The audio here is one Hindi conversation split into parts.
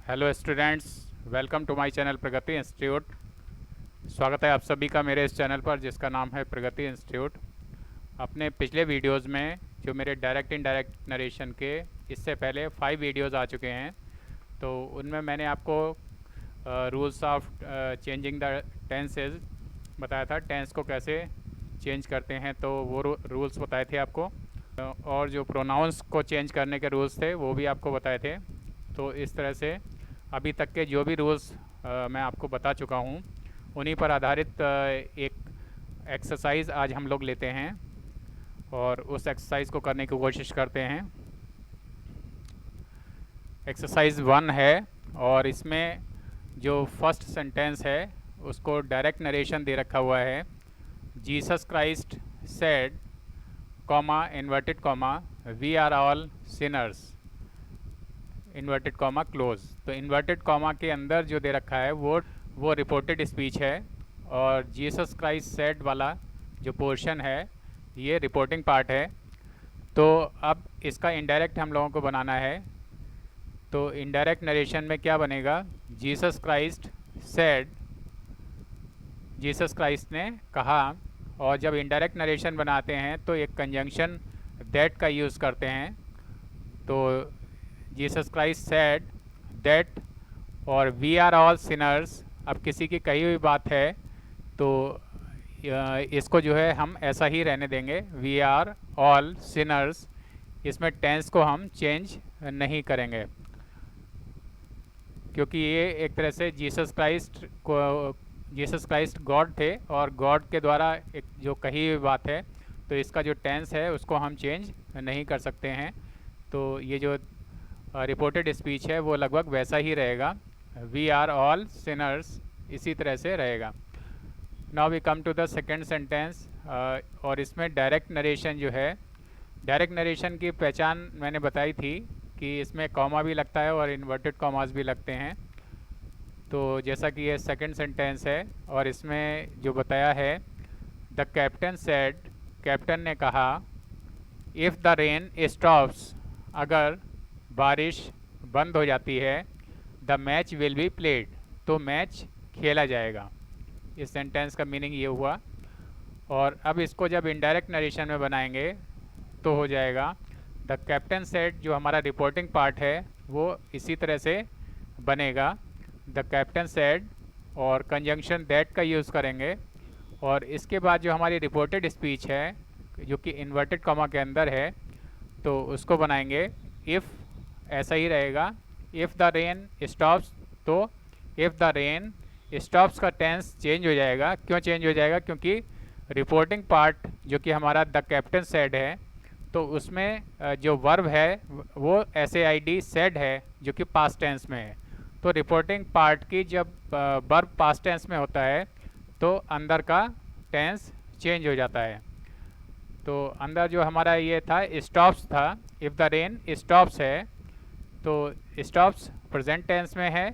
Hello students, welcome to my channel Pragati Institute. स्वागत है आप सभी का मेरे इस चैनल पर जिसका नाम है प्रगति इंस्टीट्यूट। अपने पिछले वीडियोस में जो मेरे डायरेक्ट इनडायरेक्ट नरेशन के इससे पहले 5 वीडियोस आ चुके हैं, तो उनमें मैंने आपको rules of changing the tenses बताया था। टेंस को कैसे चेंज करते हैं, तो वो रूल्स बताए थे आपको। और जो प्रोनाउंस को चेंज करने के रूल्स थे वो भी आपको बताए थे। तो इस तरह से अभी तक के जो भी रूल्स मैं आपको बता चुका हूँ, उन्हीं पर आधारित एक एक्सरसाइज आज हम लोग लेते हैं और उस एक्सरसाइज को करने की कोशिश करते हैं। एक्सरसाइज 1 है और इसमें जो फर्स्ट सेंटेंस है उसको डायरेक्ट नरेशन दे रखा हुआ है। Jesus Christ said, comma inverted comma, we are all sinners, inverted comma close. तो इन्वर्टेड कॉमा के अंदर जो दे रखा है वो रिपोर्टेड स्पीच है और जीसस क्राइस्ट सेड वाला जो पोर्शन है ये रिपोर्टिंग पार्ट है। तो अब इसका इनडायरेक्ट हम लोगों को बनाना है। तो इनडायरेक्ट नरेशन में क्या बनेगा? Jesus Christ said, Jesus Christ ने कहा। और जब इनडायरेक्ट नरेशन बनाते हैं तो एक कंजंक्शन दैट का यूज़ करते हैं। तो जीसस क्राइस्ट सेड दैट और वी आर ऑल सिनर्स, अब किसी की कही हुई बात है तो इसको जो है हम ऐसा ही रहने देंगे, वी आर ऑल सिनर्स। इसमें टेंस को हम चेंज नहीं करेंगे क्योंकि ये एक तरह से जीसस क्राइस्ट गॉड थे और गॉड के द्वारा एक जो कही हुई बात है, तो इसका जो टेंस है उसको हम चेंज नहीं कर सकते हैं। तो ये जो रिपोर्टेड स्पीच है वो लगभग वैसा ही रहेगा, वी आर ऑल सिनर्स, इसी तरह से रहेगा। Now we come to the second sentence. और इसमें डायरेक्ट नरेशन जो है, डायरेक्ट नरेशन की पहचान मैंने बताई थी कि इसमें कॉमा भी लगता है और इन्वर्टेड कॉमास भी लगते हैं। तो जैसा कि ये सेकेंड सेंटेंस है और इसमें जो बताया है, द कैप्टन सेड, कैप्टन ने कहा, इफ़ द रेन स्टॉप्स, अगर बारिश बंद हो जाती है, the match will be played, तो मैच खेला जाएगा। इस सेंटेंस का मीनिंग ये हुआ। और अब इसको जब इनडायरेक्ट नरेशन में बनाएंगे तो हो जाएगा, द कैप्टन सेड, जो हमारा रिपोर्टिंग पार्ट है वो इसी तरह से बनेगा, द कैप्टन सेड, और कंजंक्शन दैट का यूज़ करेंगे। और इसके बाद जो हमारी रिपोर्टेड स्पीच है जो कि इन्वर्टेड कॉमा के अंदर है, तो उसको बनाएंगे इफ़, ऐसा ही रहेगा, इफ़ द रेन स्टॉप्स। तो इफ़ द रेन स्टॉप्स का टेंस चेंज हो जाएगा। क्यों चेंज हो जाएगा? क्योंकि रिपोर्टिंग पार्ट जो कि हमारा द कैप्टन सेड है, तो उसमें जो वर्ब है वो SAID सेड है जो कि पास्ट टेंस में है। तो रिपोर्टिंग पार्ट की जब वर्ब पास्ट टेंस में होता है तो अंदर का टेंस चेंज हो जाता है। तो अंदर जो हमारा ये था स्टॉप्स था, इफ़ द रेन स्टॉप्स है, तो स्टॉप्स प्रेजेंट टेंस में है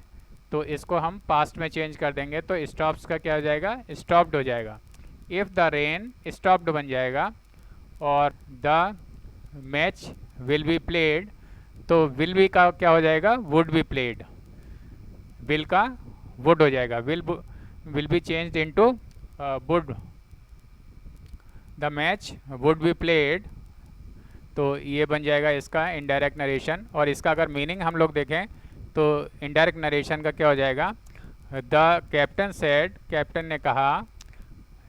तो इसको हम पास्ट में चेंज कर देंगे। तो स्टॉप्स का क्या हो जाएगा? स्टॉप्ड हो जाएगा। इफ़ द रेन स्टॉप्ड बन जाएगा। और the match will be played, तो विल बी का क्या हो जाएगा? वुड बी प्लेड, विल का वुड हो जाएगा, will be changed into would, the match would be played. तो ये बन जाएगा इसका इनडायरेक्ट नरेशन। और इसका अगर मीनिंग हम लोग देखें तो इनडायरेक्ट नरेशन का क्या हो जाएगा? द कैप्टन सेड, कैप्टन ने कहा,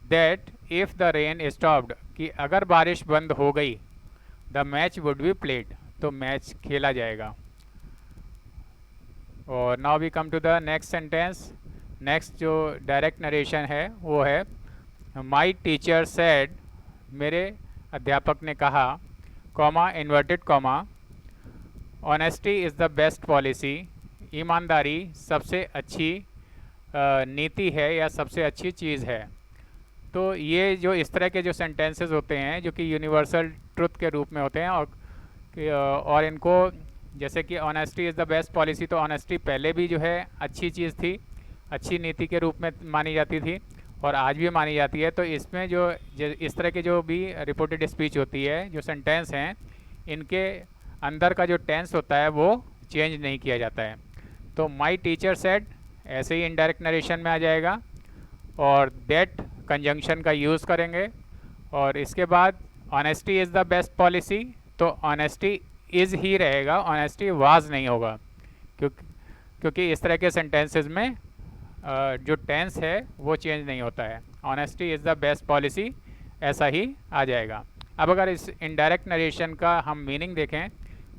that if the rain stopped, कि अगर बारिश बंद हो गई, the match would be played, तो मैच खेला जाएगा। और now we come to the next sentence. Next जो डायरेक्ट नरेशन है वो है, माई टीचर सेड, मेरे अध्यापक ने कहा, comma inverted comma, honesty is the best policy, ईमानदारी सबसे अच्छी नीति है या सबसे अच्छी चीज़ है। तो ये जो इस तरह के जो सेंटेंसेस होते हैं जो कि यूनिवर्सल ट्रुथ के रूप में होते हैं, और इनको जैसे कि honesty is the best policy, तो ऑनेस्टी पहले भी जो है अच्छी चीज़ थी, अच्छी नीति के रूप में मानी जाती थी और आज भी मानी जाती है। तो इसमें जो इस तरह के जो भी रिपोर्टेड स्पीच होती है, जो सेंटेंस हैं, इनके अंदर का जो टेंस होता है वो चेंज नहीं किया जाता है। तो माई टीचर सेड ऐसे ही इनडायरेक्ट नरेशन में आ जाएगा, और दैट कंजंक्शन का यूज़ करेंगे। और इसके बाद honesty is the best policy, तो ऑनेस्टी इज़ ही रहेगा, ऑनेस्टी वाज नहीं होगा, क्योंकि इस तरह के सेंटेंसेस में जो टेंस है वो चेंज नहीं होता है। Honesty is the best policy ऐसा ही आ जाएगा। अब अगर इस इनडायरेक्ट नरेशन का हम मीनिंग देखें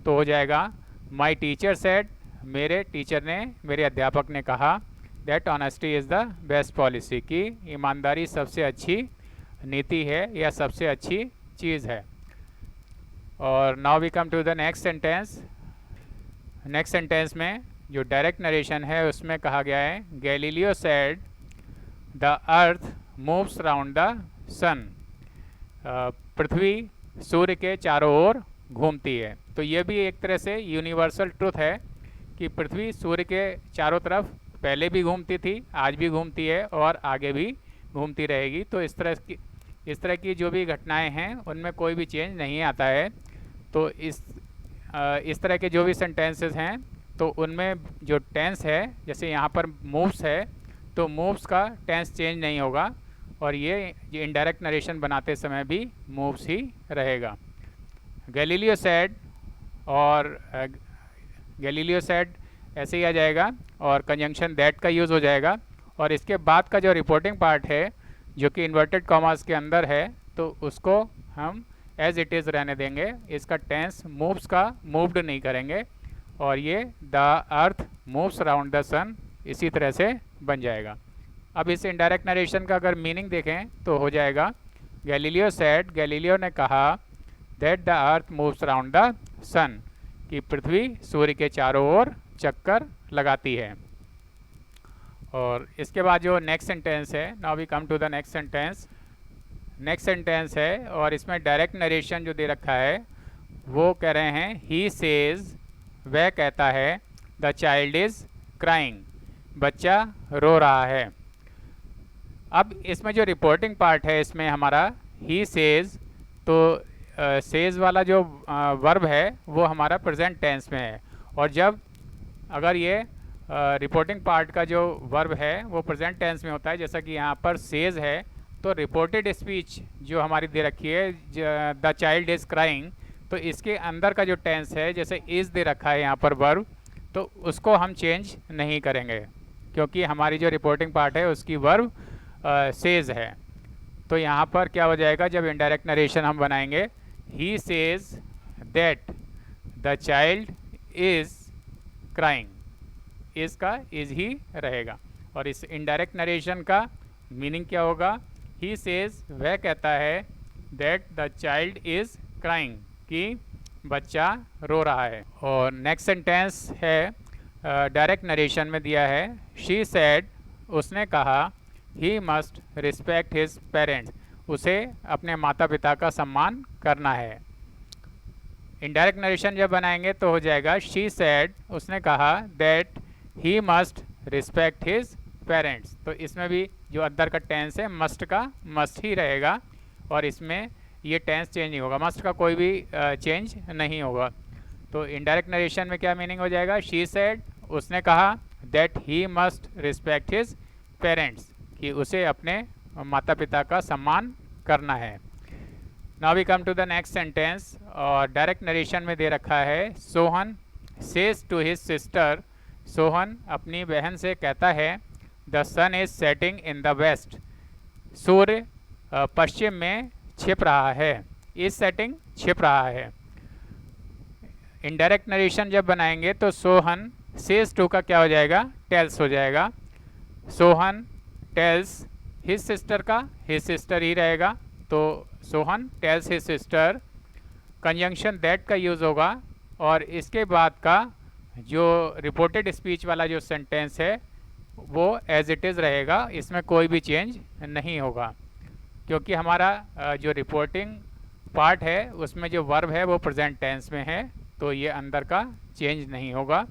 तो हो जाएगा माई टीचर सेड, मेरे टीचर ने, मेरे अध्यापक ने कहा, that honesty is the best policy, कि ईमानदारी सबसे अच्छी नीति है या सबसे अच्छी चीज़ है। और now we come to the next sentence. Next sentence में जो डायरेक्ट नरेशन है उसमें कहा गया है Galileo said the earth moves round the sun, पृथ्वी सूर्य के चारों ओर घूमती है। तो ये भी एक तरह से यूनिवर्सल ट्रुथ है कि पृथ्वी सूर्य के चारों तरफ पहले भी घूमती थी, आज भी घूमती है और आगे भी घूमती रहेगी। तो इस तरह की जो भी घटनाएं हैं उनमें कोई भी चेंज नहीं आता है। तो इस तरह के जो भी सेंटेंसेस हैं तो उनमें जो टेंस है, जैसे यहाँ पर मूव्स है तो मूव्स का टेंस चेंज नहीं होगा, और ये इनडायरेक्ट नरेशन बनाते समय भी मूव्स ही रहेगा। गैलीलियो सेड, और गैलीलियो सेड ऐसे ही आ जाएगा और कंजंक्शन दैट का यूज़ हो जाएगा। और इसके बाद का जो रिपोर्टिंग पार्ट है जो कि इन्वर्टेड कॉमास के अंदर है, तो उसको हम एज इट इज़ रहने देंगे, इसका टेंस मूव्स का मूव्ड नहीं करेंगे, और ये the earth moves around the sun इसी तरह से बन जाएगा। अब इस इनडायरेक्ट नरेशन का अगर मीनिंग देखें तो हो जाएगा गैलीलियो सेड, गैलीलियो ने कहा, that the earth moves around the sun, कि पृथ्वी सूर्य के चारों ओर चक्कर लगाती है। और इसके बाद जो नेक्स्ट सेंटेंस है, now we come to the next sentence. Next sentence है और इसमें डायरेक्ट नरेशन जो दे रखा है वो कह रहे हैं ही सेज, वह कहता है, द चाइल्ड इज़ क्राइंग, बच्चा रो रहा है। अब इसमें जो रिपोर्टिंग पार्ट है इसमें हमारा ही सेज, तो सेज वाला जो वर्ब है वो हमारा प्रेजेंट टेंस में है, और जब अगर ये रिपोर्टिंग पार्ट का जो वर्ब है वो प्रेजेंट टेंस में होता है, जैसा कि यहाँ पर सेज है, तो रिपोर्टेड स्पीच जो हमारी दे रखी है द चाइल्ड इज़ क्राइंग, तो इसके अंदर का जो टेंस है, जैसे इज़ दे रखा है यहाँ पर वर्ब, तो उसको हम चेंज नहीं करेंगे क्योंकि हमारी जो रिपोर्टिंग पार्ट है उसकी वर्ब सेज है। तो यहाँ पर क्या हो जाएगा, जब इनडायरेक्ट नरेशन हम बनाएंगे, he says that the child is crying, इसका इज़ ही रहेगा। और इस इनडायरेक्ट नरेशन का मीनिंग क्या होगा, ही सेज, वह कहता है, that the child is crying, कि बच्चा रो रहा है। और नेक्स्ट सेंटेंस है डायरेक्ट नरेशन में दिया है, शी सेड, उसने कहा, ही मस्ट रिस्पेक्ट हिज पेरेंट्स, उसे अपने माता पिता का सम्मान करना है। इनडायरेक्ट नरेशन जब बनाएंगे तो हो जाएगा शी सेड, उसने कहा, that he must respect his parents, तो इसमें भी जो अदर का टेंस है मस्ट का मस्ट ही रहेगा, और इसमें ये टेंस चेंज नहीं होगा, मस्ट का कोई भी चेंज नहीं होगा। तो इनडायरेक्ट नरेशन में क्या मीनिंग हो जाएगा, शी सेड, उसने कहा, that he must respect his parents, कि उसे अपने माता पिता का सम्मान करना है। Now we come to the next sentence, और डायरेक्ट नरेशन में दे रखा है, Sohan says to his sister, Sohan अपनी बहन से कहता है, the sun is setting in the west, सूर्य पश्चिम में छिप रहा है, इज सेटिंग छिप रहा है। इनडायरेक्ट नरेशन जब बनाएंगे तो सोहन सेज टू का क्या हो जाएगा, टेल्स हो जाएगा। सोहन टेल्स हिज सिस्टर का हिज सिस्टर ही रहेगा, तो Sohan tells his sister, conjunction that का यूज़ होगा, और इसके बाद का जो रिपोर्टेड स्पीच वाला जो सेंटेंस है वो एज इट इज़ रहेगा, इसमें कोई भी चेंज नहीं होगा क्योंकि हमारा जो रिपोर्टिंग पार्ट है उसमें जो वर्ब है वो प्रेजेंट टेंस में है, तो ये अंदर का चेंज नहीं होगा।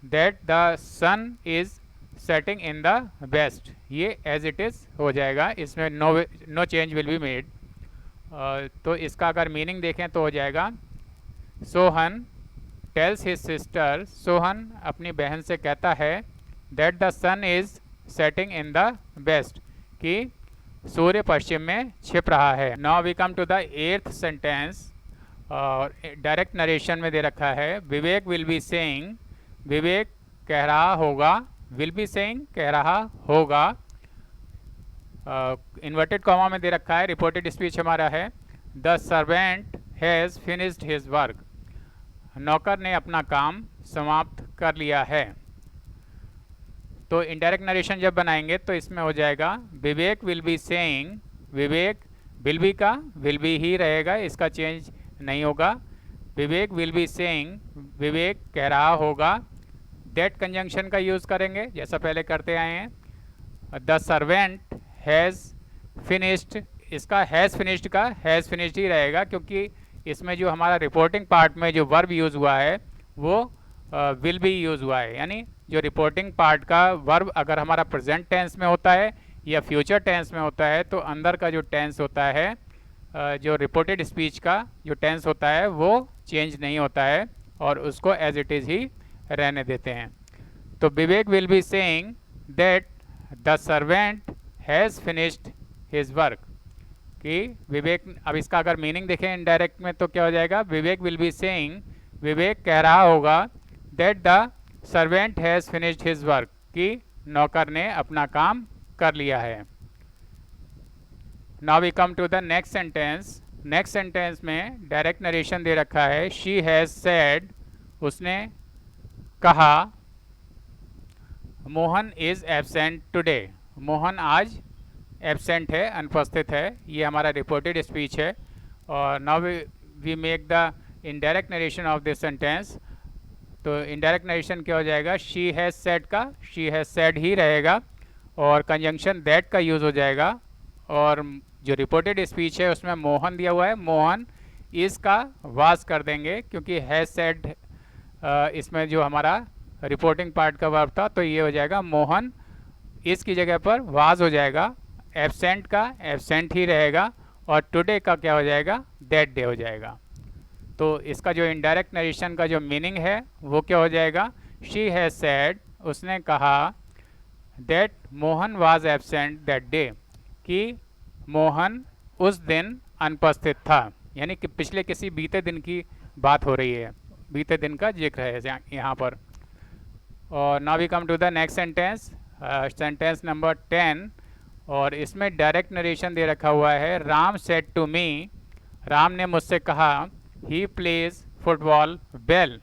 That the sun is setting in the west, ये एज इट इज़ हो जाएगा, इसमें no change will be made. तो इसका अगर मीनिंग देखें तो हो जाएगा, Sohan tells his sister, Sohan अपनी बहन से कहता है that the sun is setting in the west, कि सूर्य पश्चिम में छिप रहा है। Now we come to the 8th sentence, और डायरेक्ट नरेशन में दे रखा है विवेक विल बी सेइंग, विवेक कह रहा होगा, विल बी सेइंग कह रहा होगा, इन्वर्टेड कॉमा में दे रखा है। रिपोर्टेड स्पीच हमारा है the servant has finished his work, नौकर ने अपना काम समाप्त कर लिया है। तो इनडायरेक्ट नरेशन जब बनाएंगे तो इसमें हो जाएगा Vivek will be saying, Vivek will be का विल बी ही रहेगा, इसका चेंज नहीं होगा। Vivek will be saying, Vivek कह रहा होगा। दैट कंजंक्शन का यूज़ करेंगे जैसा पहले करते आए हैं। द सर्वेंट हैज़ फिनिश्ड, इसका हैज़ फिनिश्ड का हैज़ फिनिश्ड ही रहेगा, क्योंकि इसमें जो हमारा रिपोर्टिंग पार्ट में जो वर्ब यूज़ हुआ है वो विल बी यूज़ हुआ है। यानी जो रिपोर्टिंग पार्ट का वर्ब अगर हमारा प्रेजेंट टेंस में होता है या फ्यूचर टेंस में होता है तो अंदर का जो टेंस होता है, जो रिपोर्टेड स्पीच का जो टेंस होता है वो चेंज नहीं होता है और उसको एज इट इज़ ही रहने देते हैं। तो Vivek will be saying that the servant has finished his work, कि विवेक, अब इसका अगर मीनिंग देखें इनडायरेक्ट में तो क्या हो जाएगा, Vivek will be saying, Vivek कह रहा होगा that the servant has finished his work, कि नौकर ने अपना काम कर लिया है। Now we come to the next sentence. Next sentence में डायरेक्ट नरेशन दे रखा है शी हैज़ सेड, उसने कहा Mohan is absent today, Mohan आज एब्सेंट है, अनुपस्थित है। ये हमारा रिपोर्टेड स्पीच है। और now we make the indirect narration of this sentence. तो इनडायरेक्ट नरेशन क्या हो जाएगा, शी हैज़ सेड का शी हैज़ सेड ही रहेगा और कंजंक्शन दैट का यूज़ हो जाएगा। और जो रिपोर्टेड स्पीच है उसमें मोहन दिया हुआ है, मोहन इस का वास कर देंगे, क्योंकि हैज़ सेड इसमें जो हमारा रिपोर्टिंग पार्ट का वर्ब था, तो ये हो जाएगा मोहन इस की जगह पर वाज हो जाएगा। एब्सेंट का एब्सेंट ही रहेगा और टुडे का क्या हो जाएगा, दैट डे हो जाएगा। तो इसका जो इनडायरेक्ट नरेशन का जो मीनिंग है वो क्या हो जाएगा, शी हैज़ सेड, उसने कहा that Mohan was absent that day, कि मोहन उस दिन अनुपस्थित था। यानी कि पिछले किसी बीते दिन की बात हो रही है, बीते दिन का जिक्र है यहाँ पर। और now we come to the next sentence, sentence number 10, और इसमें डायरेक्ट नरेशन दे रखा हुआ है Ram said to me, Ram ने मुझसे कहा ही प्लेज फुटबॉल वेल,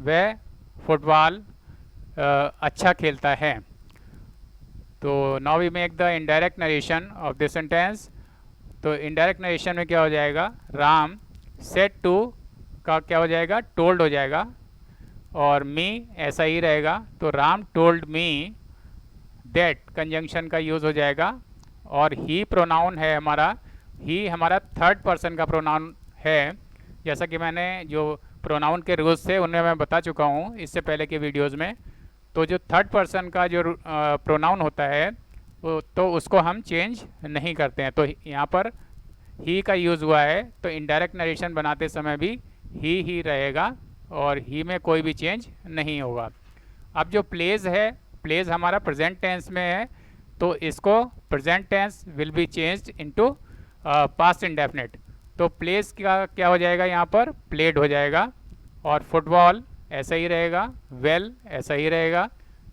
वह फुटबॉल अच्छा खेलता है। तो now we make the indirect narration of this sentence. तो इनडायरेक्ट नरेशन में क्या हो जाएगा, राम सेड टू का क्या हो जाएगा, टोल्ड हो जाएगा, और मी ऐसा ही रहेगा। तो Ram told me that conjunction का यूज़ हो जाएगा। और ही प्रोनाउन है हमारा, ही हमारा थर्ड पर्सन का प्रोनाउन है। जैसा कि मैंने जो प्रोनाउन के रूल्स थे उनमें मैं बता चुका हूँ इससे पहले के वीडियोस में। तो जो थर्ड पर्सन का जो प्रोनाउन होता है तो उसको हम चेंज नहीं करते हैं। तो यहाँ पर ही का यूज़ हुआ है, तो इनडायरेक्ट नरेशन बनाते समय भी ही रहेगा और ही में कोई भी चेंज नहीं होगा। अब जो प्लेज है, प्लेज हमारा प्रेजेंट टेंस में है, तो इसको present tense will be changed into past indefinite. तो प्लेज का क्या हो जाएगा, यहाँ पर प्लेड हो जाएगा, और फुटबॉल ऐसा ही रहेगा, वेल ऐसा ही रहेगा।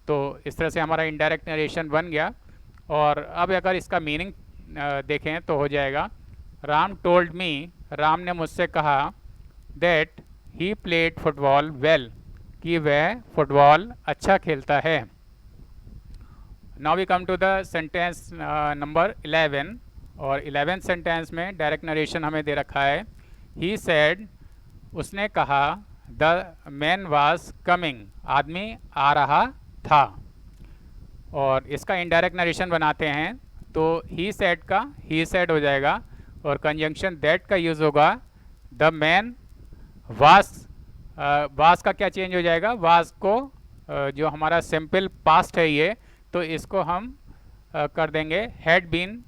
तो इस तरह से हमारा इनडायरेक्ट नरेशन बन गया। और अब अगर इसका मीनिंग देखें तो हो जाएगा राम टोल्ड मी, राम ने मुझसे कहा that he played football well, कि वह फुटबॉल अच्छा खेलता है। Now we come to the sentence number 11, और 11th सेंटेंस में डायरेक्ट नरेशन हमें दे रखा है ही सेड, उसने कहा द मैन वाज कमिंग, आदमी आ रहा था। और इसका इनडायरेक्ट नरेशन बनाते हैं तो ही सेड का ही सेड हो जाएगा और कंजंक्शन दैट का यूज़ होगा। द मैन वास, वास का क्या चेंज हो जाएगा, वास को जो हमारा सिंपल पास्ट है ये, तो इसको हम कर देंगे हैड बीन,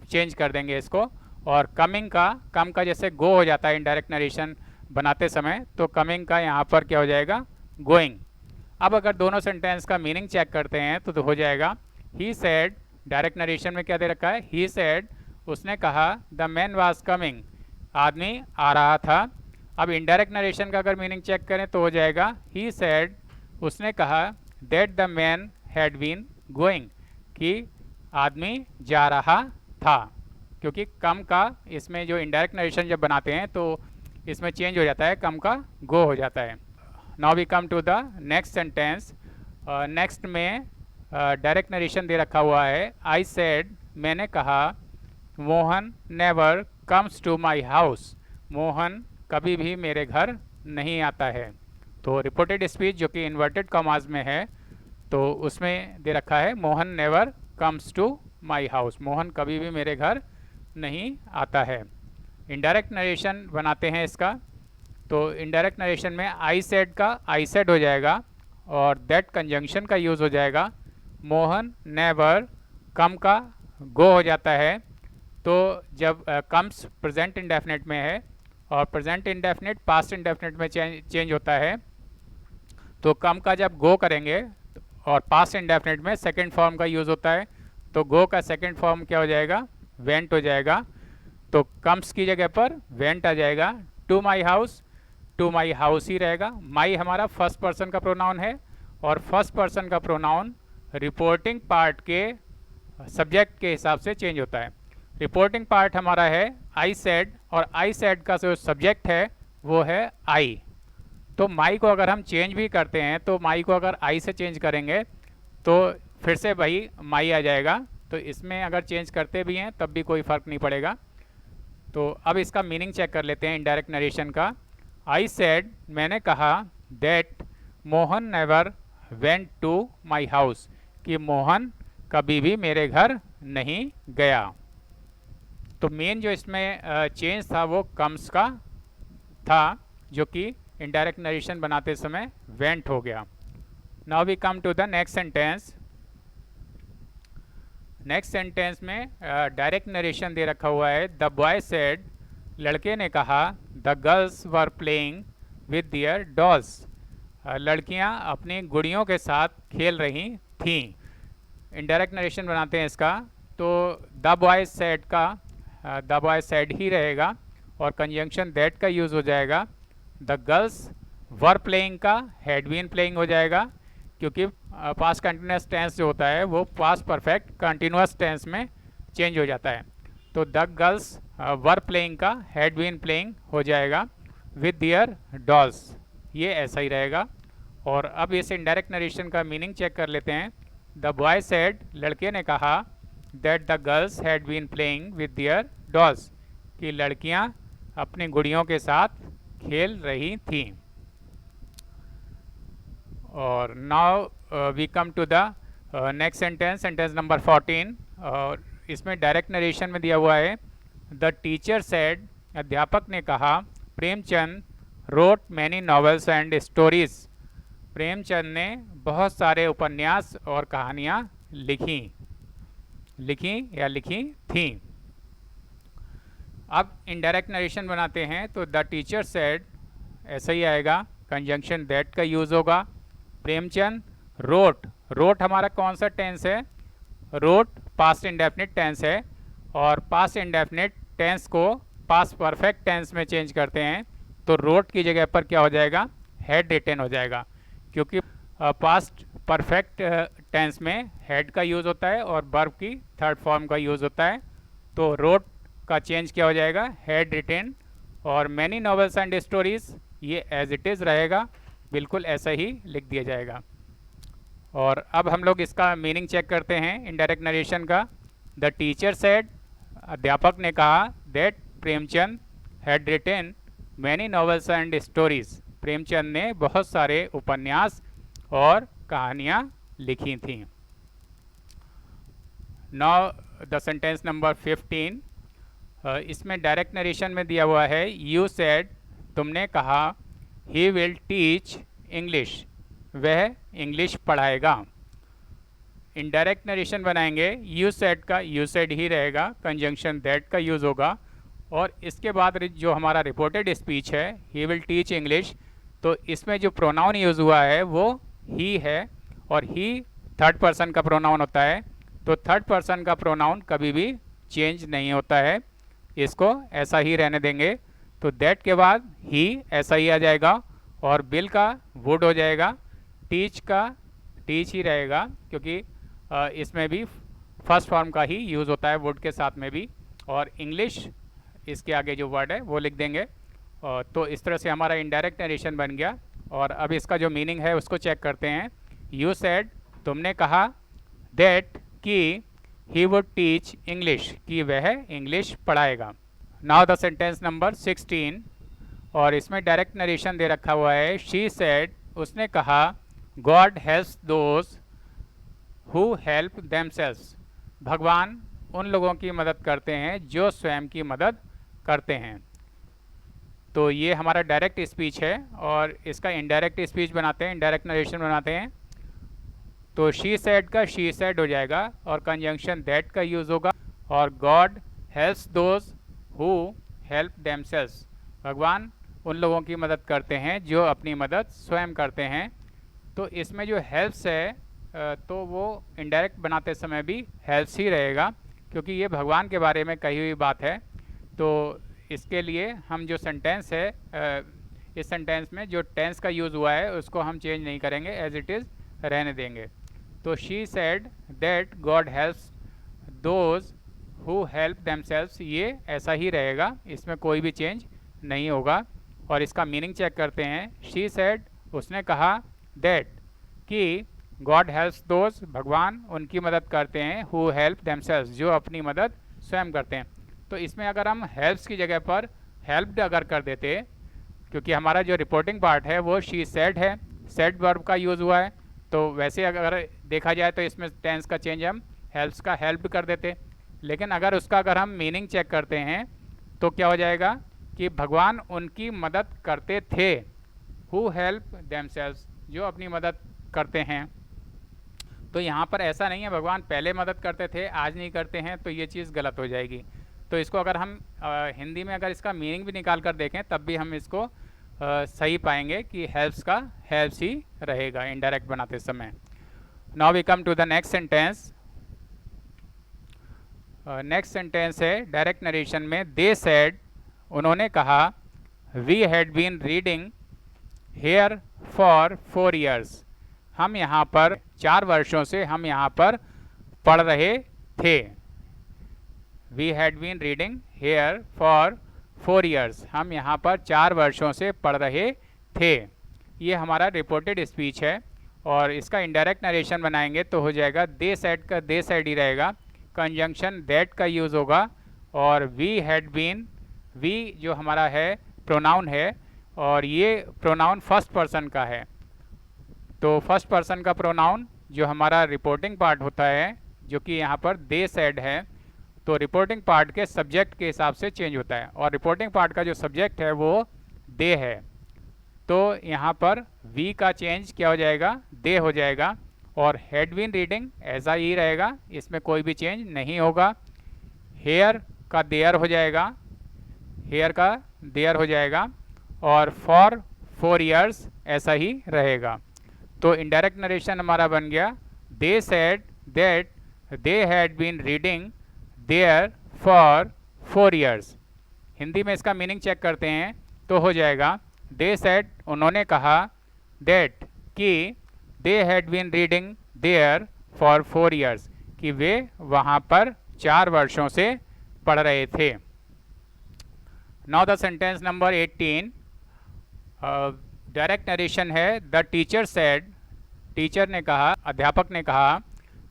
चेंज कर देंगे इसको। और कमिंग का, कम का जैसे गो हो जाता है इनडायरेक्ट नरेशन बनाते समय, तो कमिंग का यहाँ पर क्या हो जाएगा, गोइंग। अब अगर दोनों सेंटेंस का मीनिंग चेक करते हैं तो हो जाएगा ही सेड, डायरेक्ट नरेशन में क्या दे रखा है, ही सेड, उसने कहा, द मैन वाज कमिंग, आदमी आ रहा था। अब इनडायरेक्ट नरेशन का अगर मीनिंग चेक करें तो हो जाएगा ही सेड, उसने कहा, that the man had been going, कि आदमी जा रहा था। क्योंकि कम का इसमें जो इनडायरेक्ट नरेशन जब बनाते हैं तो इसमें चेंज हो जाता है, कम का गो हो जाता है। Now we come to the next sentence. Next में डायरेक्ट नरेशन दे रखा हुआ है, आई सेड, मैंने कहा, Mohan never comes to my house, Mohan कभी भी मेरे घर नहीं आता है। तो रिपोर्टेड स्पीच जो कि इन्वर्टेड कॉमास में है, तो उसमें दे रखा है Mohan never comes to my house, Mohan कभी भी मेरे घर नहीं आता है। इनडायरेक्ट नरेशन बनाते हैं इसका, तो इनडायरेक्ट नरेशन में आई सेड का आई सेड हो जाएगा और दैट कंजंक्शन का यूज़ हो जाएगा। मोहन नेवर, कम का गो हो जाता है। तो जब कम्स प्रेजेंट इंडेफिनिट में है और प्रेजेंट इंडेफिनिट पास्ट इंडेफिनिट में चेंज होता है, तो कम का जब गो करेंगे और पास्ट इंडेफिनिट में सेकंड फॉर्म का यूज़ होता है, तो गो का सेकंड फॉर्म क्या हो जाएगा, वेंट हो जाएगा। तो कम्स की जगह पर वेंट आ जाएगा। टू माई हाउस ही रहेगा। माई हमारा फर्स्ट पर्सन का प्रोनाउन है और फर्स्ट पर्सन का प्रोनाउन रिपोर्टिंग पार्ट के सब्जेक्ट के हिसाब से चेंज होता है। रिपोर्टिंग पार्ट हमारा है आई सेड और आई सेड का जो सब्जेक्ट है वो है आई। तो माई को अगर हम चेंज भी करते हैं तो माई को अगर आई से चेंज करेंगे तो फिर से वही माई आ जाएगा। तो इसमें अगर चेंज करते भी हैं तब भी कोई फ़र्क नहीं पड़ेगा। तो अब इसका मीनिंग चेक कर लेते हैं इनडायरेक्ट नरेशन का। आई सेड, मैंने कहा, that Mohan never went to my house, कि मोहन कभी भी मेरे घर नहीं गया। तो मेन जो इसमें चेंज था वो कम्स का था, जो कि इनडायरेक्ट नरेशन बनाते समय वेंट हो गया। Now we come to the next sentence. Next sentence में डायरेक्ट नरेशन दे रखा हुआ है, द बॉय सेड, लड़के ने कहा, the girls were playing with their dolls, लड़कियां अपनी गुड़ियों के साथ खेल रही थीं। इनडायरेक्ट नरेशन बनाते हैं इसका, तो द बॉय सेड का द बॉय सेड ही रहेगा और कंजंक्शन दैट का यूज़ हो जाएगा। द गर्ल्स वर प्लेइंग का हैड बीन प्लेइंग हो जाएगा, क्योंकि पास्ट कंटिन्यूस टेंस जो होता है वो पास्ट परफेक्ट कंटिन्यूस टेंस में चेंज हो जाता है। तो द गर्ल्स वर प्लेइंग का हैड बीन प्लेइंग हो जाएगा विद दियर डॉल्स, ये ऐसा ही रहेगा। और अब इस इनडायरेक्ट नरेशन का मीनिंग चेक कर लेते हैं। द बॉय सेड, लड़के ने कहा, that the girls had been playing with their dolls, कि लड़कियां अपनी गुड़ियों के साथ खेल रही थीं। और now we come to the next sentence, sentence number 14। और इसमें डायरेक्ट नरेशन में दिया हुआ है, द टीचर सेड, अध्यापक ने कहा, Premchand road many novels and stories, Premchand ने बहुत सारे उपन्यास और कहानियाँ लिखी या लिखी थीं। अब इनडायरेक्ट नरेशन बनाते हैं, तो द टीचर सेड ऐसा ही आएगा, कंजंक्शन दैट का यूज़ होगा। प्रेमचंद रोट हमारा कौन सा टेंस है, रोट पास्ट इंडेफिनिट टेंस है और पास्ट इंडेफिनिट टेंस को पास्ट परफेक्ट टेंस में चेंज करते हैं, तो रोट की जगह पर क्या हो जाएगा, हैड रिटेन हो जाएगा, क्योंकि पास्ट परफेक्ट टेंस में हैड का यूज़ होता है और वर्ब की थर्ड फॉर्म का यूज़ होता है। तो रोट का चेंज क्या हो जाएगा, हैड रिटेन। और मैनी नॉवेल्स एंड स्टोरीज, ये एज इट इज़ रहेगा, बिल्कुल ऐसा ही लिख दिया जाएगा। और अब हम लोग इसका मीनिंग चेक करते हैं इनडायरेक्ट नरेशन का। द टीचर सेड, अध्यापक ने कहा, that Premchand had written many novels and stories, Premchand ने बहुत सारे उपन्यास और कहानियाँ लिखी थीं। Now the sentence number 15। इसमें डायरेक्ट नरेशन में दिया हुआ है, यू सेड, तुमने कहा, ही विल टीच इंग्लिश, वह इंग्लिश पढ़ाएगा। इनडायरेक्ट नरेशन बनाएंगे, यू सेड का यू सेड ही रहेगा, कंजंक्शन दैट का यूज़ होगा और इसके बाद जो हमारा रिपोर्टेड स्पीच है, ही विल टीच इंग्लिश, तो इसमें जो प्रोनाउन यूज़ हुआ है वो ही है, और ही थर्ड पर्सन का प्रोनाउन होता है। तो थर्ड पर्सन का प्रोनाउन कभी भी चेंज नहीं होता है, इसको ऐसा ही रहने देंगे। तो दैट के बाद ही ऐसा ही आ जाएगा, और बिल का वुड हो जाएगा, टीच का टीच ही रहेगा, क्योंकि इसमें भी फर्स्ट फॉर्म का ही यूज़ होता है वुड के साथ में भी, और इंग्लिश इसके आगे जो वर्ड है वो लिख देंगे। तो इस तरह से हमारा इनडायरेक्ट नरेशन बन गया। और अब इसका जो मीनिंग है उसको चेक करते हैं। यू सेड, तुमने कहा, दैट कि ही वुड टीच इंग्लिश, कि वह इंग्लिश पढ़ाएगा। नाउ द सेंटेंस नंबर 16, और इसमें डायरेक्ट नरेशन दे रखा हुआ है। शी सेड, उसने कहा, God helps those who help themselves, भगवान उन लोगों की मदद करते हैं जो स्वयं की मदद करते हैं। तो ये हमारा डायरेक्ट स्पीच है, और इसका इनडायरेक्ट स्पीच बनाते हैं, इनडायरेक्ट नरेशन बनाते हैं। तो शी सेड का शी सेड हो जाएगा, और कंजंक्शन दैट का यूज़ होगा, और God helps those who help themselves, भगवान उन लोगों की मदद करते हैं जो अपनी मदद स्वयं करते हैं। तो इसमें जो हेल्प्स है तो वो इनडायरेक्ट बनाते समय भी हेल्प्स ही रहेगा, क्योंकि ये भगवान के बारे में कही हुई बात है। तो इसके लिए हम जो सेंटेंस है, इस सेंटेंस में जो टेंस का यूज़ हुआ है उसको हम चेंज नहीं करेंगे, एज इट इज़ रहने देंगे। तो she said that God helps those who help themselves, ये ऐसा ही रहेगा, इसमें कोई भी चेंज नहीं होगा। और इसका मीनिंग चेक करते हैं। शी सेड, उसने कहा, दैट कि गॉड हेल्प्स दोज, भगवान उनकी मदद करते हैं, हु हेल्प देमसेल्व्स, जो अपनी मदद स्वयं करते हैं। तो इसमें अगर हम हेल्प्स की जगह पर हेल्प्ड अगर कर देते, क्योंकि हमारा जो रिपोर्टिंग पार्ट है वो शी सेड है, सेड वर्ब का यूज़ हुआ है, तो वैसे अगर देखा जाए तो इसमें टेंस का चेंज हम हेल्प्स का हेल्प्ड कर देते। लेकिन अगर हम मीनिंग चेक करते हैं तो क्या हो जाएगा कि भगवान उनकी मदद करते थे, हु हेल्प देमसेल्व्स, जो अपनी मदद करते हैं। तो यहाँ पर ऐसा नहीं है भगवान पहले मदद करते थे आज नहीं करते हैं, तो ये चीज़ गलत हो जाएगी। तो इसको अगर हम हिंदी में अगर इसका मीनिंग भी निकाल कर देखें तब भी हम इसको सही पाएंगे कि हेल्प्स का हेल्प्स ही रहेगा इनडायरेक्ट बनाते समय। Now we come to the next sentence. Next sentence है डायरेक्ट नरेशन में। दे सेड, उन्होंने कहा, we had been reading here for 4 years, हम यहाँ पर 4 वर्षों से हम यहाँ पर पढ़ रहे थे। We had been reading here for 4 years, हम यहाँ पर 4 वर्षों से पढ़ रहे थे। ये हमारा रिपोर्टेड स्पीच है, और इसका इनडायरेक्ट नरेशन बनाएंगे तो हो जाएगा दे सेड का दे सेड ही रहेगा, कंजंक्शन दैट का यूज़ होगा, और वी हैड बीन, वी जो हमारा है प्रोनाउन है, और ये प्रोनाउन फर्स्ट पर्सन का है। तो फर्स्ट पर्सन का प्रोनाउन जो हमारा रिपोर्टिंग पार्ट होता है, जो कि यहाँ पर दे सेड है, तो रिपोर्टिंग पार्ट के सब्जेक्ट के हिसाब से चेंज होता है, और रिपोर्टिंग पार्ट का जो सब्जेक्ट है वो दे है। तो यहाँ पर वी का चेंज क्या हो जाएगा, दे हो जाएगा, और हैड बीन रीडिंग ऐसा ही रहेगा, इसमें कोई भी चेंज नहीं होगा। हेयर का देयर हो जाएगा, हेयर का देयर हो जाएगा, और फॉर 4 years ऐसा ही रहेगा। तो इनडायरेक्ट नरेशन हमारा बन गया, they said that they had been reading there for 4 years। Hindi में इसका मीनिंग चेक करते हैं तो हो जाएगा, दे सेड, उन्होंने कहा, दैट कि they had been reading there for 4 years, कि वे वहाँ पर 4 वर्षों से पढ़ रहे थे। Now the sentence number 18, direct narration है। द टीचर सेड, टीचर ने कहा, अध्यापक ने कहा,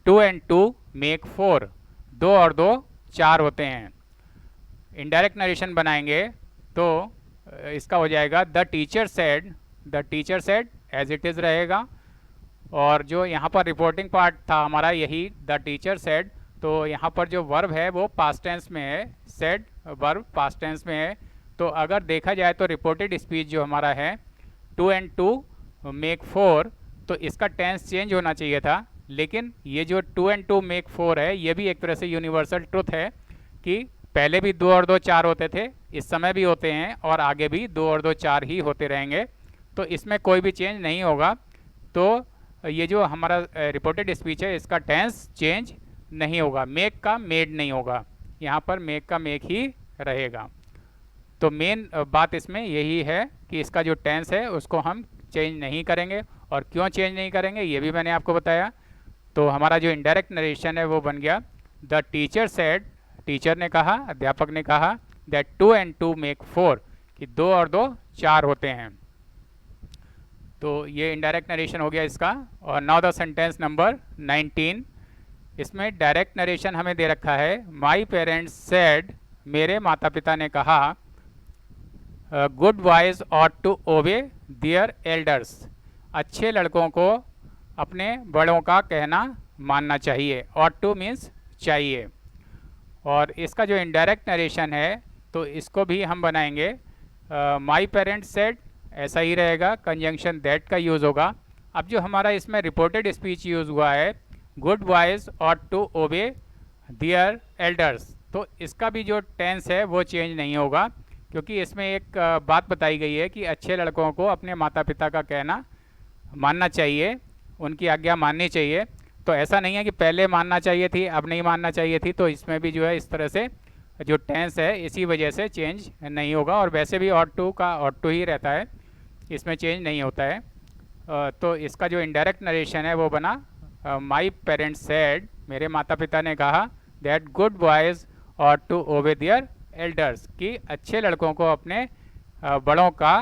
2 and 2 make 4, 2 और 2 4 होते हैं। इनडायरेक्ट नरेशन बनाएंगे तो इसका हो जाएगा the teacher said, the teacher said as it is रहेगा, और जो यहाँ पर रिपोर्टिंग पार्ट था हमारा यही द टीचर सेड, तो यहाँ पर जो वर्ब है वो पास्ट टेंस में है, सेड वर्ब पास्ट टेंस में है। तो अगर देखा जाए तो रिपोर्टेड स्पीच जो हमारा है 2 and 2 make 4, तो इसका टेंस चेंज होना चाहिए था, लेकिन ये जो 2 and 2 make 4 है ये भी एक तरह से यूनिवर्सल ट्रुथ है कि पहले भी 2 और 2 4 होते थे, इस समय भी होते हैं और आगे भी 2 और 2 4 ही होते रहेंगे। तो इसमें कोई भी चेंज नहीं होगा। तो ये जो हमारा रिपोर्टेड स्पीच है इसका टेंस चेंज नहीं होगा, मेक का मेड नहीं होगा, यहाँ पर मेक का मेक ही रहेगा। तो मेन बात इसमें यही है कि इसका जो टेंस है उसको हम चेंज नहीं करेंगे। और क्यों चेंज नहीं करेंगे ये भी मैंने आपको बताया। तो हमारा जो इनडायरेक्ट नरेशन है वो बन गया द टीचर सेड, टीचर ने कहा, अध्यापक ने कहा, दैट 2 and 2 मेक 4, कि 2 और 2 4 होते हैं। तो ये इनडायरेक्ट नरेशन हो गया इसका। और नाउ द सेंटेंस नंबर 19, इसमें डायरेक्ट नरेशन हमें दे रखा है, माई पेरेंट्स सेड, मेरे माता पिता ने कहा, good boys ought to obey their elders, अच्छे लड़कों को अपने बड़ों का कहना मानना चाहिए। ऑट टू मीन्स चाहिए। और इसका जो इनडायरेक्ट नरेशन है तो इसको भी हम बनाएंगे माई पेरेंट्स सेड, ऐसा ही रहेगा, कंजंक्शन दैट का यूज़ होगा। अब जो हमारा इसमें रिपोर्टेड स्पीच यूज़ हुआ है, good boys ought to obey their elders, तो इसका भी जो टेंस है वो चेंज नहीं होगा, क्योंकि इसमें एक बात बताई गई है कि अच्छे लड़कों को अपने माता पिता का कहना मानना चाहिए, उनकी आज्ञा माननी चाहिए। तो ऐसा नहीं है कि पहले मानना चाहिए थी अब नहीं मानना चाहिए थी, तो इसमें भी जो है इस तरह से जो टेंस है इसी वजह से चेंज नहीं होगा। और वैसे भी ऑट टू का ऑट टू ही रहता है, इसमें चेंज नहीं होता है। तो इसका जो इनडायरेक्ट नरेशन है वो बना माई पेरेंट्स सेड, मेरे माता पिता ने कहा, that good boys ought to obey their elders, कि अच्छे लड़कों को अपने बड़ों का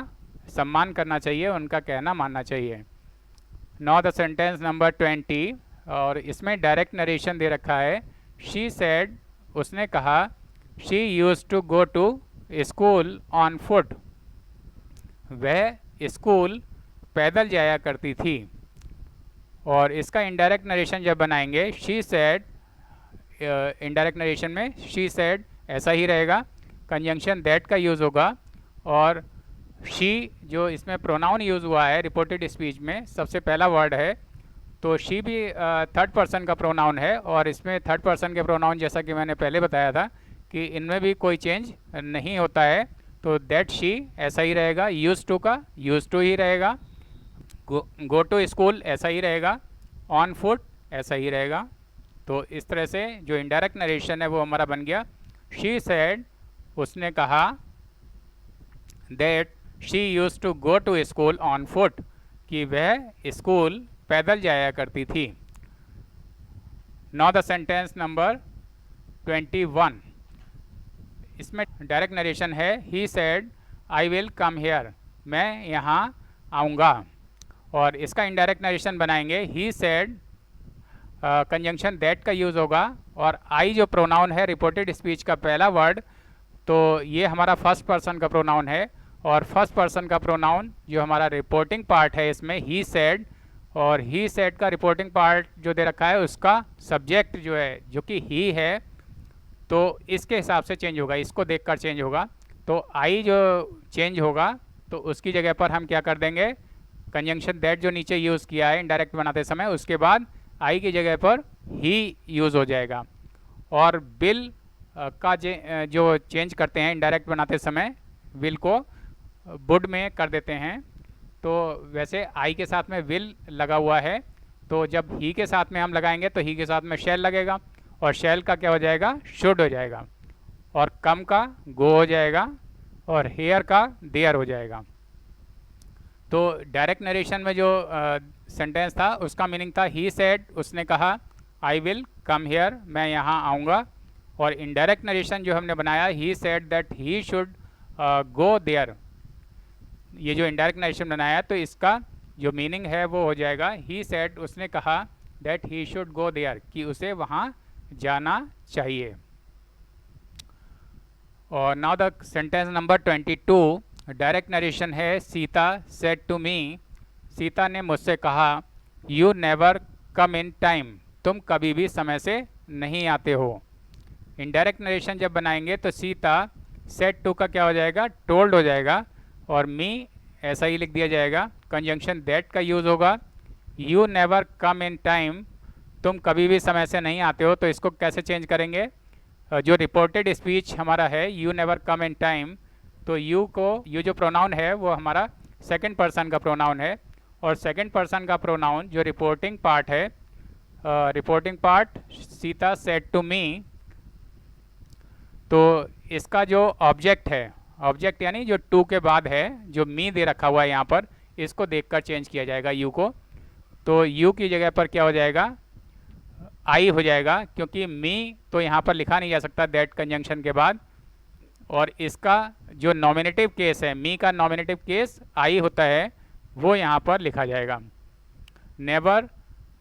सम्मान करना चाहिए, उनका कहना मानना चाहिए। नाउ द सेंटेंस नंबर 20, और इसमें डायरेक्ट नरेशन दे रखा है, शी सेड, उसने कहा, she used to go to school on foot, वह स्कूल पैदल जाया करती थी। और इसका इनडायरेक्ट नरेशन जब बनाएंगे, शी सेड, इनडायरेक्ट नरेशन में शी सेड ऐसा ही रहेगा, कंजंक्शन दैट का यूज़ होगा। और शी जो इसमें प्रोनाउन यूज़ हुआ है रिपोर्टेड स्पीच में, सबसे पहला वर्ड है, तो शी भी थर्ड पर्सन का प्रोनाउन है। और इसमें थर्ड पर्सन के प्रोनाउन जैसा कि मैंने पहले बताया था कि इनमें भी कोई चेंज नहीं होता है। तो दैट शी ऐसा ही रहेगा, यूज़ टू का यूज़ टू ही रहेगा, गो टू स्कूल ऐसा ही रहेगा, ऑन फुट ऐसा ही रहेगा। तो इस तरह से जो इनडायरेक्ट नरेशन है वो हमारा बन गया, शी सेड, उसने कहा, that she use to go to school on foot, कि वह स्कूल पैदल जाया करती थी। नाउ द सेंटेंस नंबर 21, इसमें डायरेक्ट नरेशन है, he said, I will come here, मैं यहाँ आऊँगा। और इसका इनडायरेक्ट नरेशन बनाएंगे, ही सेड, कंजंक्शन दैट का यूज़ होगा। और आई जो प्रोनाउन है रिपोर्टेड स्पीच का पहला वर्ड, तो ये हमारा फर्स्ट पर्सन का प्रोनाउन है। और फर्स्ट पर्सन का प्रोनाउन जो हमारा रिपोर्टिंग पार्ट है इसमें ही सेड, और ही सेड का रिपोर्टिंग पार्ट जो दे रखा है उसका सब्जेक्ट जो है जो कि ही है, तो इसके हिसाब से चेंज होगा, इसको देखकर चेंज होगा। तो आई जो चेंज होगा तो उसकी जगह पर हम क्या कर देंगे, कंजंक्शन दैट जो नीचे यूज़ किया है इनडायरेक्ट बनाते समय, उसके बाद आई की जगह पर ही यूज़ हो जाएगा। और बिल का जो चेंज करते हैं इनडायरेक्ट बनाते समय, विल को वुड में कर देते हैं। तो वैसे आई के साथ में विल लगा हुआ है, तो जब ही के साथ में हम लगाएंगे तो ही के साथ में शैल लगेगा, और शैल का क्या हो जाएगा, शुड हो जाएगा। और कम का गो हो जाएगा, और हेयर का देयर हो जाएगा। तो डायरेक्ट नरेशन में जो सेंटेंस था उसका मीनिंग था, ही सेड, उसने कहा, आई विल कम हेयर, मैं यहाँ आऊँगा। और इनडायरेक्ट नरेशन जो हमने बनाया, he said that he should go there, ये जो इनडायरेक्ट नरेशन बनाया तो इसका जो मीनिंग है वो हो जाएगा, ही सेड, उसने कहा, that he should go there, कि उसे वहाँ जाना चाहिए। और now the sentence number 22, direct narration है, Sita said to me, Sita ने मुझसे कहा, you never come in time, तुम कभी भी समय से नहीं आते हो। इनडायरेक्ट नरेशन जब बनाएंगे तो सीता सेड टू का क्या हो जाएगा, टोल्ड हो जाएगा, और मी ऐसा ही लिख दिया जाएगा, कंजंक्शन दैट का यूज़ होगा। You never come in time, तुम कभी भी समय से नहीं आते हो, तो इसको कैसे चेंज करेंगे, जो रिपोर्टेड स्पीच हमारा है you never come in time, तो यू जो प्रोनाउन है वो हमारा सेकंड पर्सन का प्रोनाउन है, और सेकंड पर्सन का प्रोनाउन जो रिपोर्टिंग पार्ट है, reporting part Sita said to me, तो इसका जो ऑब्जेक्ट है, ऑब्जेक्ट यानी जो टू के बाद है, जो मी दे रखा हुआ है यहाँ पर, इसको देखकर चेंज किया जाएगा यू को। तो यू की जगह पर क्या हो जाएगा, आई हो जाएगा, क्योंकि मी तो यहाँ पर लिखा नहीं जा सकता दैट कंजंक्शन के बाद, और इसका जो नॉमिनेटिव केस है, मी का नॉमिनेटिव केस आई होता है, वो यहाँ पर लिखा जाएगा। नेवर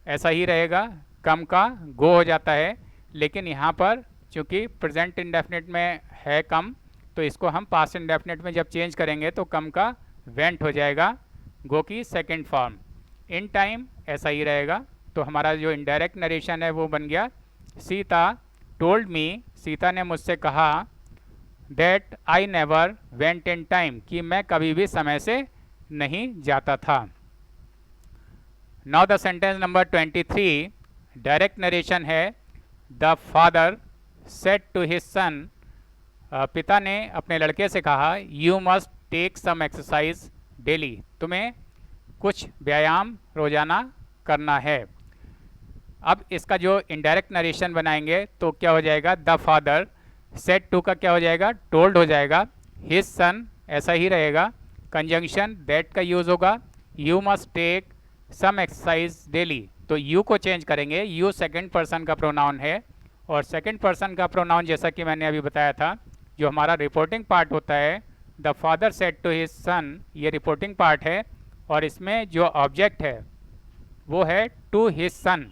ऐसा ही रहेगा, कम का गो हो जाता है, लेकिन यहाँ पर चूँकि प्रेजेंट इंडेफिनिट में है कम, तो इसको हम पास्ट इंडेफिनिट में जब चेंज करेंगे तो कम का वेंट हो जाएगा, गो की सेकेंड फॉर्म। इन टाइम ऐसा ही रहेगा, तो हमारा जो इनडायरेक्ट नरेशन है वो बन गया, सीता टोल्ड मी, सीता ने मुझसे कहा, that I never went in time, कि मैं कभी भी समय से नहीं जाता था। Now the sentence number 23, direct narration है, the father said to his son, पिता ने अपने लड़के से कहा, you must take some exercise daily, तुम्हें कुछ व्यायाम रोजाना करना है। अब इसका जो इनडायरेक्ट नरेशन बनाएंगे तो क्या हो जाएगा, द फादर सेड टू का क्या हो जाएगा, टोल्ड हो जाएगा, हिज सन ऐसा ही रहेगा, कंजंक्शन दैट का यूज़ होगा, you must take some exercise daily, तो यू को चेंज करेंगे, यू सेकंड पर्सन का प्रोनाउन है, और सेकंड पर्सन का प्रोनाउन जैसा कि मैंने अभी बताया था, जो हमारा रिपोर्टिंग पार्ट होता है, the father said to his son, ये रिपोर्टिंग पार्ट है, और इसमें जो ऑब्जेक्ट है वो है टू हिज सन,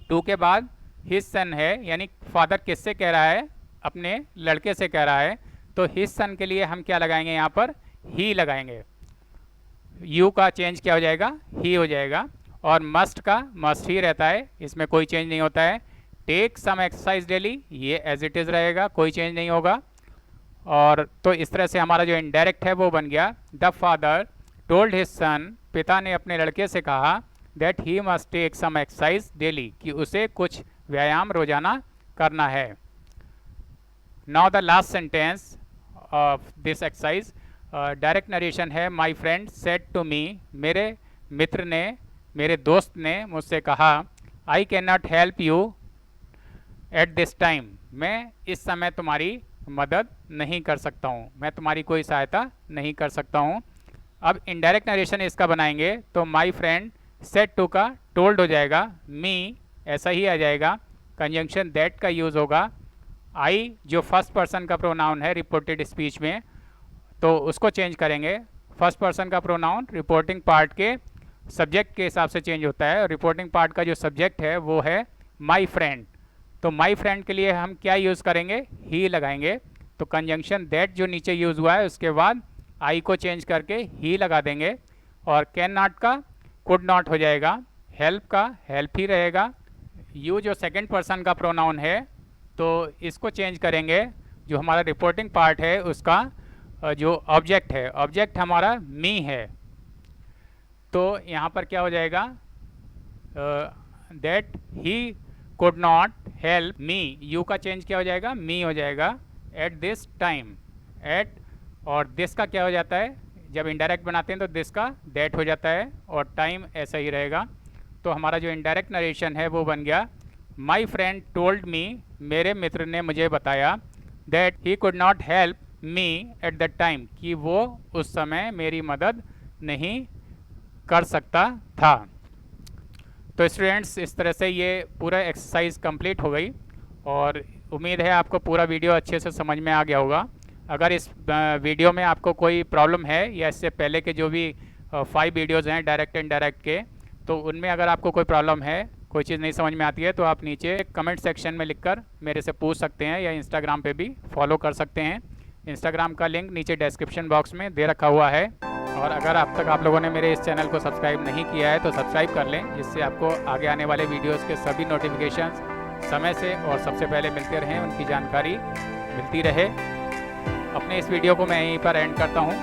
टू के बाद हिज सन है, यानी फादर किससे कह रहा है, अपने लड़के से कह रहा है, तो हिज सन के लिए हम क्या लगाएंगे, यहाँ पर ही लगाएंगे, यू का चेंज क्या हो जाएगा, ही हो जाएगा, और मस्ट का मस्ट ही रहता है, इसमें कोई चेंज नहीं होता है। टेक सम एक्सरसाइज डेली, ये एज इट इज़ रहेगा, कोई चेंज नहीं होगा। और तो इस तरह से हमारा जो इनडायरेक्ट है वो बन गया, the father told his son, पिता ने अपने लड़के से कहा, that he must take some exercise daily, कि उसे कुछ व्यायाम रोजाना करना है। Now the last sentence of this exercise, direct narration है, my friend said to me, मेरे मित्र ने, मेरे दोस्त ने मुझसे कहा, I can not help you at this time, मैं इस समय तुम्हारी मदद नहीं कर सकता हूँ, मैं तुम्हारी कोई सहायता नहीं कर सकता हूँ। अब इनडायरेक्ट नरेशन इसका बनाएंगे, तो माई फ्रेंड सेड टू का टोल्ड हो जाएगा, मी ऐसा ही आ जाएगा, कंजंक्शन दैट का यूज़ होगा, आई जो फर्स्ट पर्सन का प्रोनाउन है रिपोर्टेड स्पीच में, तो उसको चेंज करेंगे, फर्स्ट पर्सन का प्रोनाउन रिपोर्टिंग पार्ट के सब्जेक्ट के हिसाब से चेंज होता है, और रिपोर्टिंग पार्ट का जो सब्जेक्ट है वो है माई फ्रेंड, तो माई फ्रेंड के लिए हम क्या यूज़ करेंगे, ही लगाएंगे, तो कंजंक्शन दैट जो नीचे यूज़ हुआ है उसके बाद आई को चेंज करके ही लगा देंगे, और कैन नॉट का कुड नॉट हो जाएगा, हेल्प का हेल्प ही रहेगा, यू जो सेकंड पर्सन का प्रोनाउन है तो इसको चेंज करेंगे, जो हमारा रिपोर्टिंग पार्ट है उसका जो ऑब्जेक्ट है, ऑब्जेक्ट हमारा मी है, तो यहाँ पर क्या हो जाएगा, that he could not help me, you का चेंज क्या हो जाएगा, मी हो जाएगा, एट दिस टाइम, एट और दिस का क्या हो जाता है, जब इनडायरेक्ट बनाते हैं तो दिस का दैट हो जाता है, और टाइम ऐसा ही रहेगा। तो हमारा जो इनडायरेक्ट नरेशन है वो बन गया, माई फ्रेंड टोल्ड मी, मेरे मित्र ने मुझे बताया, that he could not help me at the time, कि वो उस समय मेरी मदद नहीं कर सकता था। तो स्टूडेंट्स, इस तरह से ये पूरा एक्सरसाइज कंप्लीट हो गई, और उम्मीद है आपको पूरा वीडियो अच्छे से समझ में आ गया होगा। अगर इस वीडियो में आपको कोई प्रॉब्लम है, या इससे पहले के जो भी 5 वीडियोज़ हैं डायरेक्ट एंड डायरेक्ट के, तो उनमें अगर आपको कोई प्रॉब्लम है, कोई चीज़ नहीं समझ में आती है, तो आप नीचे कमेंट सेक्शन में लिखकर मेरे से पूछ सकते हैं, या इंस्टाग्राम पे भी फॉलो कर सकते हैं। इंस्टाग्राम का लिंक नीचे डिस्क्रिप्शन बॉक्स में दे रखा हुआ है। और अगर अब तक आप लोगों ने मेरे इस चैनल को सब्सक्राइब नहीं किया है तो सब्सक्राइब कर लें, जिससे आपको आगे आने वाले वीडियोज़ के सभी नोटिफिकेशंस समय से और सबसे पहले मिलते रहें, उनकी जानकारी मिलती रहे। अपने इस वीडियो को मैं यहीं पर एंड करता हूँ।